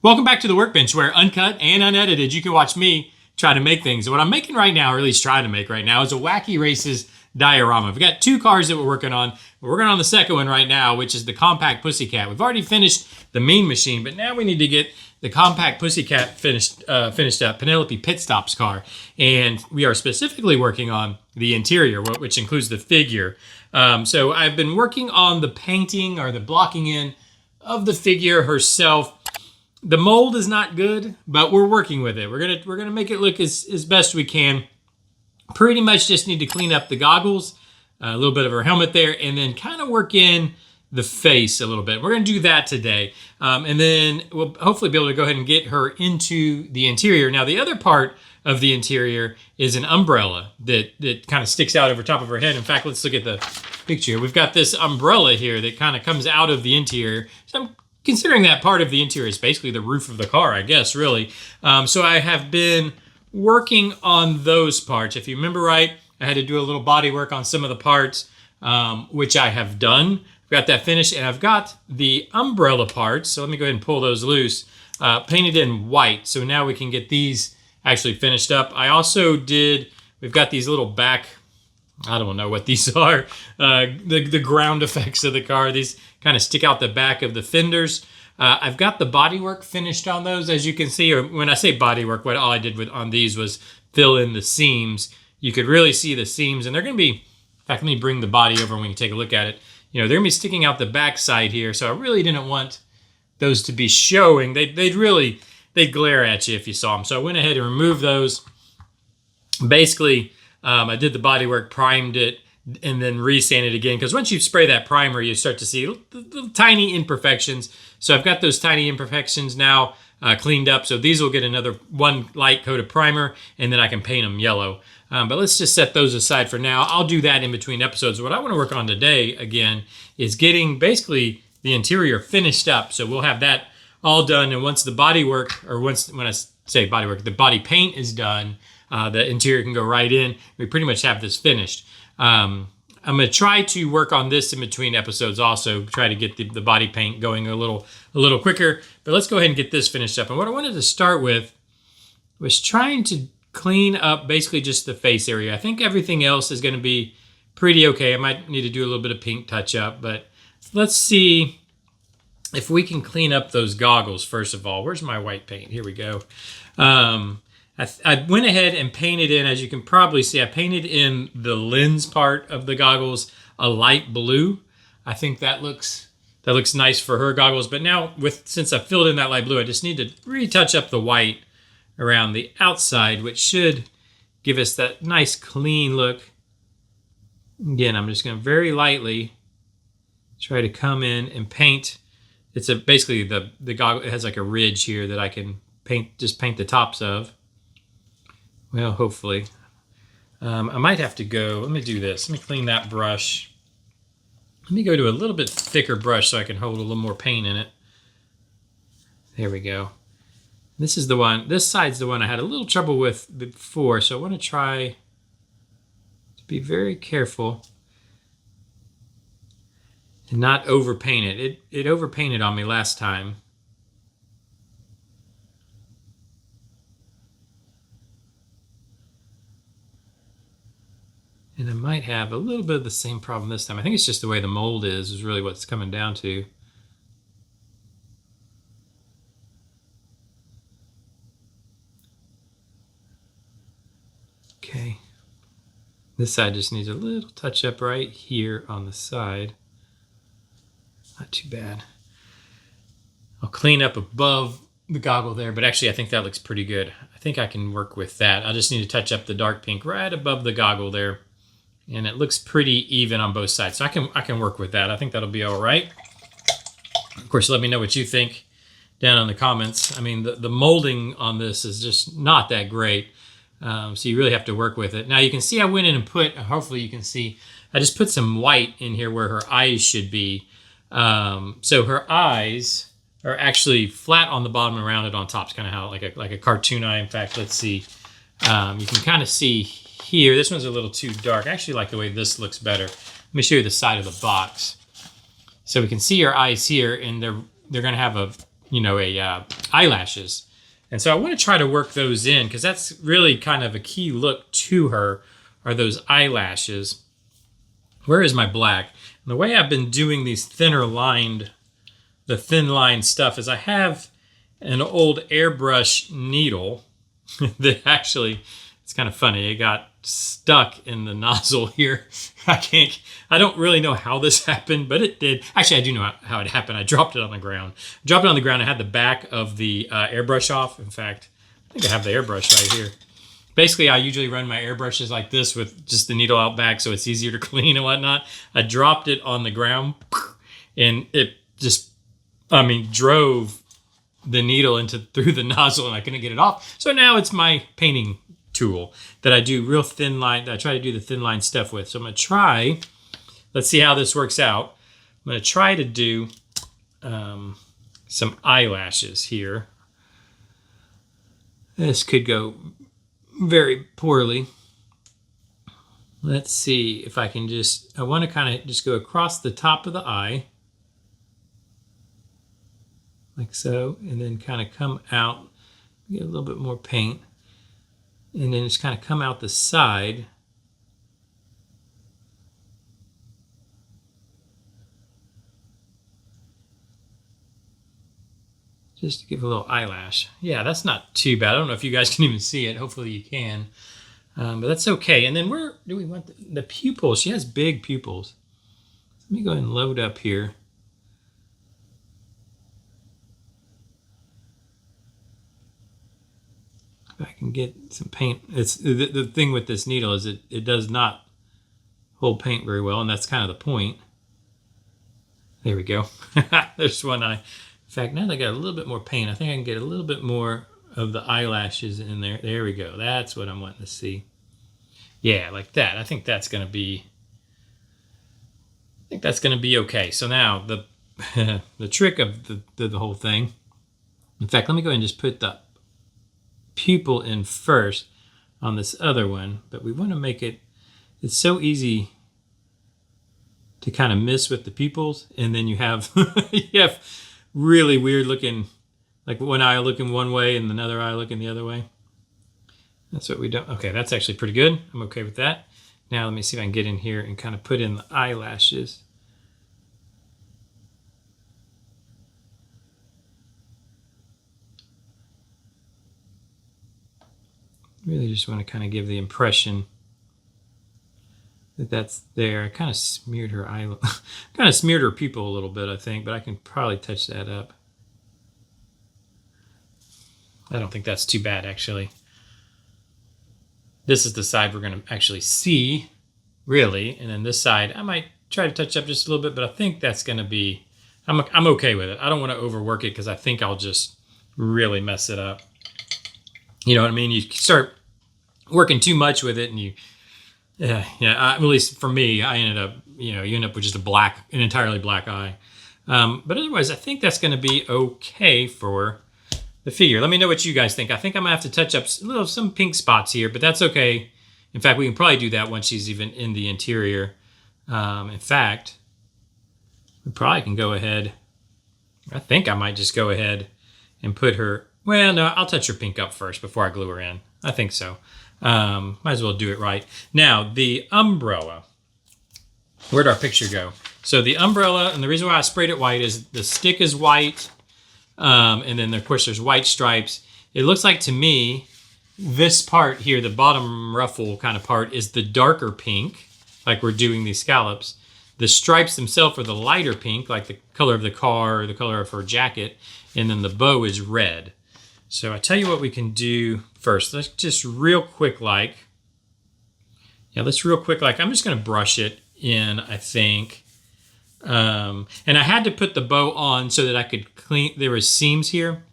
Welcome back to the Workbench, where uncut and unedited, you can watch me try to make things. And what I'm making right now, or at least trying to make right now, is a Wacky Races diorama. We've got two cars that we're working on. We're working on the second one right now, which is the Compact Pussycat. We've already finished the Mean Machine, but now we need to get the Compact Pussycat finished up, Penelope Pitstop's car. And we are specifically working on the interior, which includes the figure. So I've been working on the painting or the blocking in of the figure herself. The mold is not good, but we're working with it. We're gonna make it look as best we can. Pretty much just need to clean up the goggles, a little bit of her helmet there, and then kind of work in the face a little bit. We're gonna do that today. And then we'll hopefully be able to go ahead and get her into the interior. Now, the other part of the interior is an umbrella that kind of sticks out over top of her head. In fact, let's look at the picture. We've got this umbrella here that kind of comes out of the interior. So I'm considering that part of the interior is basically the roof of the car, I guess, really. So I have been working on those parts. If you remember right, I had to do a little body work on some of the parts, which I have done. I've got that finished, and I've got the umbrella parts. So let me go ahead and pull those loose, painted in white. So now we can get these actually finished up. I also we've got these little back, I don't know what these are, the ground effects of the car. These kind of stick out the back of the fenders. I've got the bodywork finished on those, as you can see. Or when I say bodywork, all I did on these was fill in the seams. You could really see the seams, and they're going to be, in fact, let me bring the body over and we can take a look at it. You know, they're going to be sticking out the back side here, so I really didn't want those to be showing. They'd glare at you if you saw them. So I went ahead and removed those. Basically, I did the bodywork, primed it, and then resanded again. Because once you spray that primer, you start to see little tiny imperfections. So I've got those tiny imperfections now cleaned up. So these will get another one light coat of primer, and then I can paint them yellow. But let's just set those aside for now. I'll do that in between episodes. What I want to work on today, again, is getting basically the interior finished up. So we'll have that all done. And once the bodywork, or when I say bodywork, the body paint is done, the interior can go right in. We pretty much have this finished. I'm going to try to work on this in between episodes also, try to get the body paint going a little quicker. But let's go ahead and get this finished up. And what I wanted to start with was trying to clean up basically just the face area. I think everything else is going to be pretty okay. I might need to do a little bit of pink touch up, but let's see if we can clean up those goggles first of all. Where's my white paint? Here we go. I went ahead and painted in, as you can probably see, I painted in the lens part of the goggles a light blue. I think that looks nice for her goggles. But now, since I filled in that light blue, I just need to retouch up the white around the outside, which should give us that nice clean look. Again, I'm just going to very lightly try to come in and paint. It's basically the goggle. It has like a ridge here that I can paint the tops of. Well, hopefully. I might have to go, let me do this. Let me clean that brush. Let me go to a little bit thicker brush so I can hold a little more paint in it. There we go. This side's the one I had a little trouble with before, so I want to try to be very careful and not overpaint it. It overpainted on me last time. And I might have a little bit of the same problem this time. I think it's just the way the mold is really what's coming down to. Okay. This side just needs a little touch up right here on the side. Not too bad. I'll clean up above the goggle there, but actually I think that looks pretty good. I think I can work with that. I just need to touch up the dark pink right above the goggle there. And it looks pretty even on both sides. So I can work with that. I think that'll be all right. Of course, let me know what you think down in the comments. I mean, the molding on this is just not that great. So you really have to work with it. Now you can see I went in and hopefully you can see, I just put some white in here where her eyes should be. So her eyes are actually flat on the bottom and rounded on top. It's kind of how like a cartoon eye. In fact, let's see. You can kind of see here, this one's a little too dark. I actually like the way this looks better. Let me show you the side of the box. So we can see her eyes here, and they're going to have eyelashes. And so I want to try to work those in because that's really kind of a key look to her, are those eyelashes. Where is my black? And the way I've been doing these thin line stuff is I have an old airbrush needle that actually, it's kind of funny. It got stuck in the nozzle here. I don't really know how this happened, but it did. Actually, I do know how it happened. I dropped it on the ground. I had the back of the airbrush off. In fact, I think I have the airbrush right here. Basically, I usually run my airbrushes like this with just the needle out back so it's easier to clean and whatnot. I dropped it on the ground and it just, drove the needle through the nozzle and I couldn't get it off. So now it's my painting tool that I do real thin line. I try to do the thin line stuff with. So I'm going to try, let's see how this works out. I'm going to try to do some eyelashes here. This could go very poorly. Let's see if I can I want to kind of just go across the top of the eye. Like so, and then kind of come out, get a little bit more paint, and then just kind of come out the side. Just to give a little eyelash. Yeah, that's not too bad. I don't know if you guys can even see it. Hopefully you can. But that's okay. And then where do we want the pupils? She has big pupils. Let me go ahead and load up here. If I can get some paint. It's the thing with this needle is it does not hold paint very well, and that's kind of the point. There we go. There's one eye. In fact, now that I got a little bit more paint, I think I can get a little bit more of the eyelashes in there. There we go. That's what I'm wanting to see. Yeah, like that. I think that's going to be okay. So now the trick of the whole thing. In fact, let me go ahead and just put the pupil in first on this other one, but we want to make it's so easy to kind of miss with the pupils, and then you have really weird looking, like one eye looking one way and another eye looking the other way. That's what we do. Okay, that's actually pretty good. I'm okay with that. Now let me see if I can get in here and kind of put in the eyelashes. Really just want to kind of give the impression that that's there. I kind of smeared her eye, kind of smeared her pupil a little bit, I think, but I can probably touch that up. I don't think that's too bad, actually. This is the side we're going to actually see, really, and then this side, I might try to touch up just a little bit, but I think that's going to be, I'm okay with it. I don't want to overwork it because I think I'll just really mess it up. You know what I mean? You start working too much with it, and at least for me, I ended up, you end up with just an entirely black eye. But otherwise, I think that's going to be okay for the figure. Let me know what you guys think. I think I'm gonna have to touch up some pink spots here, but that's okay. In fact, we can probably do that once she's even in the interior. In fact, we probably can go ahead. I think I might just go ahead and put her. Well, no, I'll touch her pink up first before I glue her in. I think so. Might as well do it right. Now, the umbrella. Where'd our picture go? So the umbrella, and the reason why I sprayed it white is the stick is white. And then, of course, there's white stripes. It looks like to me, this part here, the bottom ruffle kind of part, is the darker pink, like we're doing these scallops. The stripes themselves are the lighter pink, like the color of the car or the color of her jacket. And then the bow is red. So I tell you what we can do first. Let's just real quick like. I'm just going to brush it in, I think. And I had to put the bow on so that I could clean. There was seams here,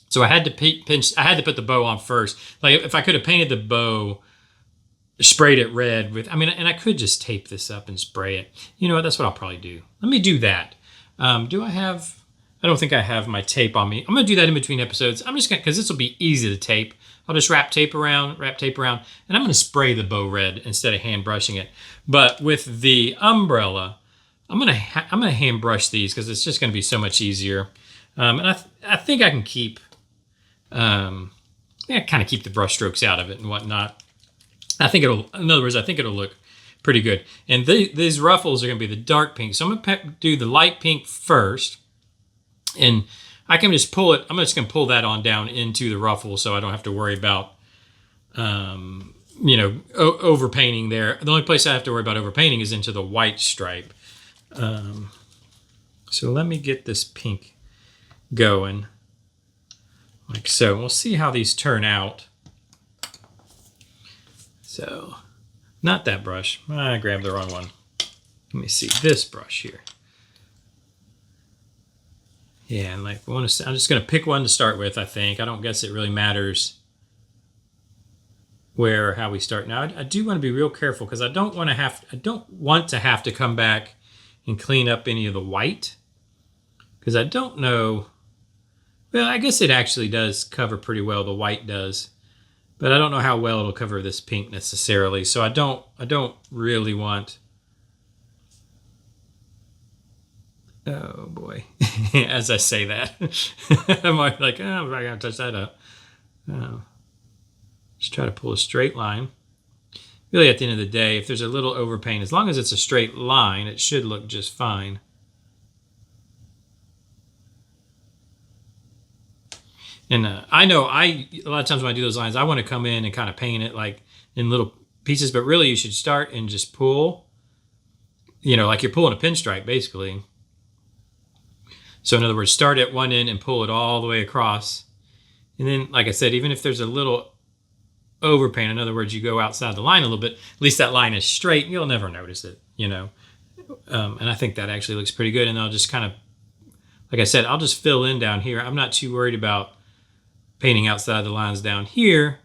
so I had to pinch. I had to put the bow on first. Like if I could have painted the bow, sprayed it red with. And I could just tape this up and spray it. You know what? That's what I'll probably do. Let me do that. Do I have? I don't think I have my tape on me. I'm gonna do that in between episodes. I'm just gonna, because this will be easy to tape. I'll just wrap tape around, and I'm gonna spray the bow red instead of hand brushing it. But with the umbrella, I'm gonna hand brush these because it's just gonna be so much easier. And I think I can keep, kind of keep the brush strokes out of it and whatnot. I think in other words, I think it'll look pretty good. And these ruffles are going to be the dark pink. So I'm going to do the light pink first. And I can just pull it. I'm just going to pull that on down into the ruffle so I don't have to worry about, overpainting there. The only place I have to worry about overpainting is into the white stripe. So let me get this pink going like so. We'll see how these turn out. So, not that brush. I grabbed the wrong one. Let me see this brush here. Yeah, and like I'm just gonna pick one to start with. I think I don't guess it really matters where or how we start. Now I do want to be real careful because I don't want to have to come back and clean up any of the white because I don't know. Well, I guess it actually does cover pretty well. The white does. But I don't know how well it'll cover this pink necessarily. So I don't really want. Oh boy. As I say that. I'm like, oh, I gotta touch that up. Oh. Just try to pull a straight line. Really at the end of the day, if there's a little overpaint, as long as it's a straight line, it should look just fine. And I know a lot of times when I do those lines, I want to come in and kind of paint it like in little pieces, but really you should start and just pull, like you're pulling a pinstripe basically. So in other words, start at one end and pull it all the way across. And then, like I said, even if there's a little overpaint, in other words, you go outside the line a little bit, at least that line is straight and you'll never notice it, And I think that actually looks pretty good. And I'll just kind of, like I said, I'll just fill in down here. I'm not too worried about painting outside the lines down here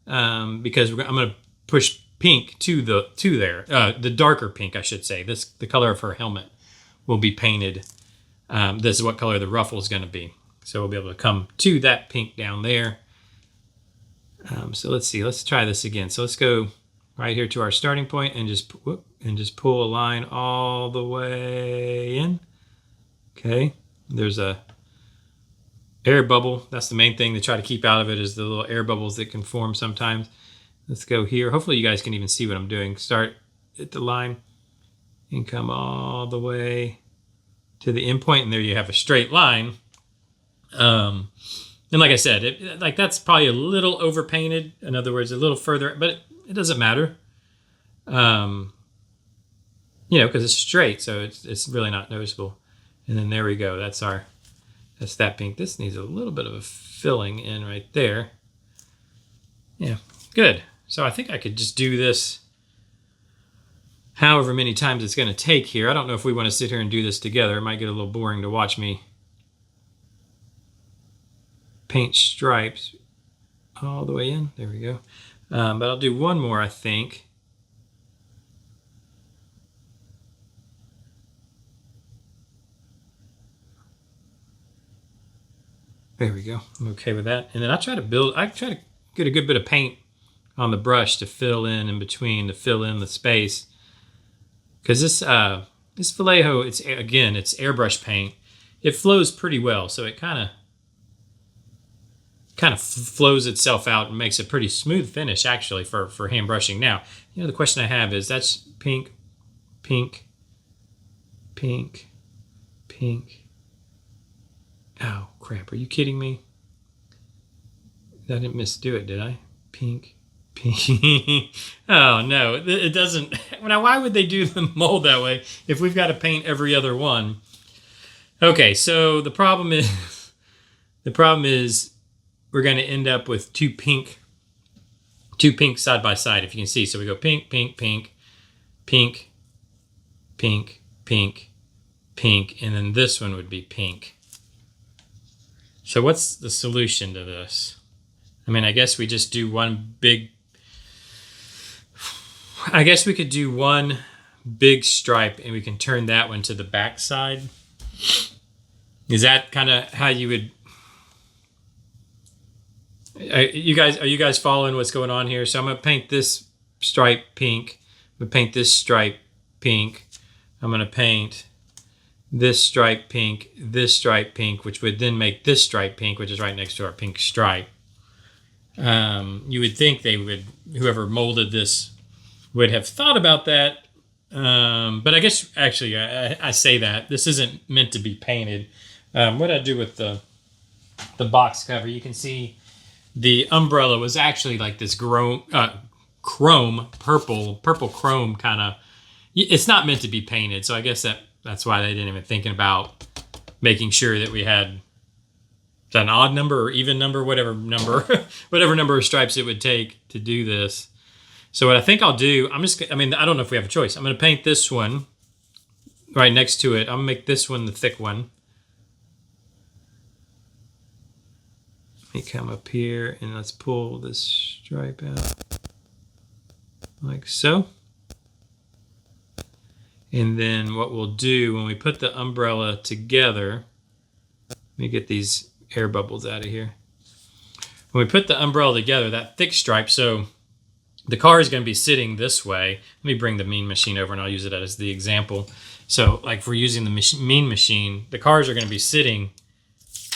because I'm going to push pink to there. The darker pink, I should say. The color of her helmet will be painted. This is what color the ruffle is going to be. So we'll be able to come to that pink down there. So let's see. Let's try this again. So let's go right here to our starting point and just pull a line all the way in. Okay. There's a air bubble. That's the main thing to try to keep out of it is the little air bubbles that can form sometimes. Let's go here. Hopefully you guys can even see what I'm doing. Start at the line and come all the way to the end point, and there you have a straight line. And like I said, that's probably a little overpainted. In other words, a little further, but it doesn't matter. Because it's straight, so it's really not noticeable. And then there we go. That's that pink. This needs a little bit of a filling in right there. Yeah, good. So I think I could just do this however many times it's going to take here. I don't know if we want to sit here and do this together. It might get a little boring to watch me paint stripes all the way in. There we go. But I'll do one more, I think. There we go. I'm okay with that. And then I try to get a good bit of paint on the brush to fill in between, to fill in the space. Because this Vallejo, it's airbrush paint. It flows pretty well, so it kind of flows itself out and makes a pretty smooth finish actually for hand brushing. Now, the question I have is that's pink, pink, pink, pink. Oh crap, are you kidding me? I didn't misdo it, did I? Pink, pink. Oh no, it doesn't. Now, why would they do the mold that way if we've got to paint every other one? Okay, so the problem is we're going to end up with two pink side by side, if you can see. So we go pink, pink, pink, pink, pink, pink, pink, and then this one would be pink. So what's the solution to this? I mean, I guess we just do one big... I guess we could do one big stripe and we can turn that one to the back side. Is that kind of how you would... Are you guys following what's going on here? So I'm going to paint this stripe pink. I'm going to paint this stripe pink. I'm going to paint this stripe pink, which would then make this stripe pink, which is right next to our pink stripe. You would think whoever molded this would have thought about that. But I guess actually I say that this isn't meant to be painted. What I do with the box cover, you can see the umbrella was actually like this purple chrome kind of. It's not meant to be painted, so I guess that's why they didn't even think about making sure that we had an odd number or even number, whatever number of stripes it would take to do this. So what I think I'll do, I don't know if we have a choice. I'm going to paint this one right next to it. I'm going to make this one the thick one. Let me come up here and let's pull this stripe out like so. And then what we'll do when we put the umbrella together, let me get these air bubbles out of here. When we put the umbrella together, that thick stripe, so the car is going to be sitting this way. Let me bring the Mean Machine over and I'll use it as the example. So like if we're using the Mean Machine, the cars are going to be sitting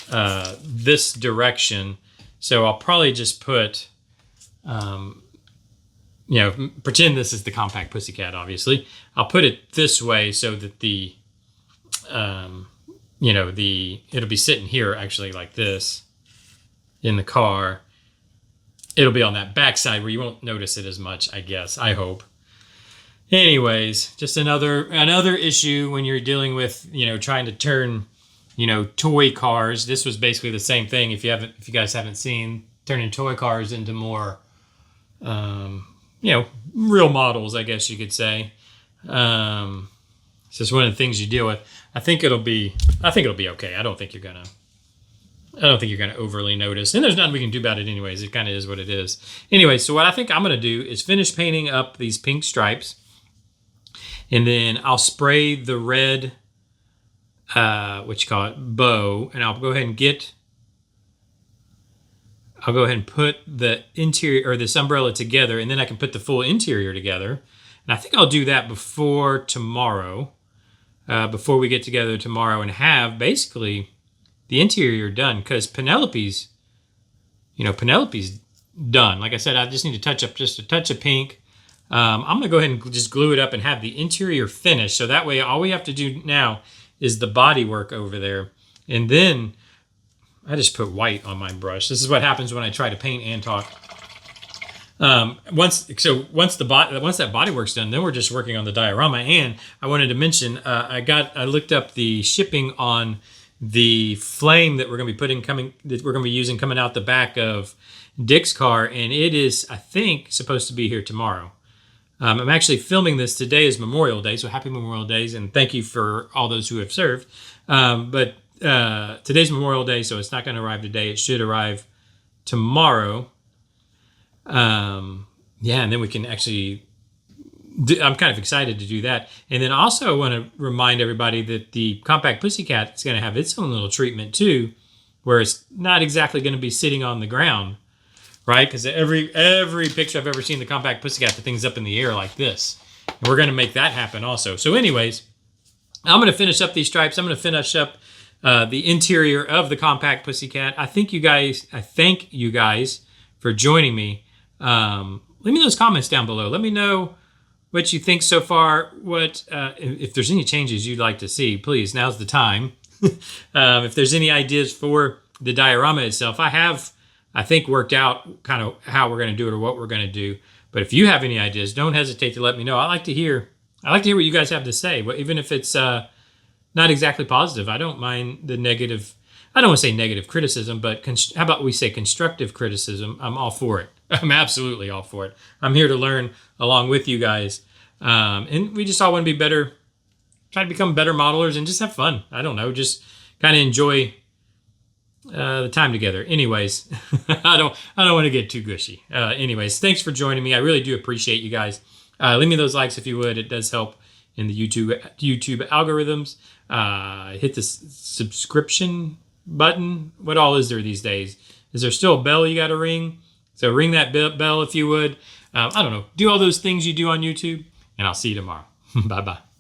this direction. So I'll probably just put, pretend this is the Compact Pussycat, obviously. I'll put it this way so that it'll be sitting here actually like this in the car. It'll be on that back side where you won't notice it as much, I guess, I hope. Anyways, just another issue when you're dealing with, trying to turn, toy cars. This was basically the same thing. If you guys haven't seen, turning toy cars into more, real models, I guess you could say. It's just one of the things you deal with. I think it'll be okay. I don't think you're gonna overly notice. And there's nothing we can do about it anyways. It kind of is what it is. Anyway, so what I think I'm gonna do is finish painting up these pink stripes. And then I'll spray the red, bow, and I'll go ahead and put the interior or this umbrella together, and then I can put the full interior together. And I think I'll do that before tomorrow, before we get together tomorrow and have basically the interior done, because Penelope's done. Like I said, I just need to touch up just a touch of pink. I'm going to go ahead and just glue it up and have the interior finished. So that way all we have to do now is the body work over there. And then I just put white on my brush. This is what happens when I try to paint and talk. Once that body work's done, then we're just working on the diorama. And I wanted to mention, I looked up the shipping on the flame that we're going to be using coming out the back of Dick's car, and it is, I think, supposed to be here tomorrow. I'm actually filming this. Today is Memorial Day, so happy Memorial Days, and thank you for all those who have served. But today's Memorial Day, so it's not going to arrive today. It should arrive tomorrow. And then we can actually, I'm kind of excited to do that. And then also I want to remind everybody that the Compact Pussycat is going to have its own little treatment too, where it's not exactly going to be sitting on the ground, right? Because every picture I've ever seen the Compact Pussycat, the thing's up in the air like this. And we're going to make that happen also. So anyways, I'm going to finish up these stripes. I'm going to finish up the interior of the Compact Pussycat. I thank you guys for joining me. Leave me those comments down below. Let me know what you think so far. If there's any changes you'd like to see, please, now's the time. If there's any ideas for the diorama itself, I think worked out kind of how we're going to do it or what we're going to do. But if you have any ideas, don't hesitate to let me know. I like to hear what you guys have to say, but even if it's not exactly positive, I don't mind the negative. I don't want to say negative criticism, but how about we say constructive criticism? I'm all for it. I'm absolutely all for it. I'm here to learn along with you guys. And we just all want to be better, try to become better modelers and just have fun. I don't know, just kind of enjoy the time together. Anyways, I don't want to get too gushy. Anyways, thanks for joining me. I really do appreciate you guys. Leave me those likes if you would. It does help in the YouTube algorithms. Hit the subscription button. What all is there these days? Is there still a bell you got to ring? So ring that bell if you would. I don't know. Do all those things you do on YouTube, and I'll see you tomorrow. Bye-bye.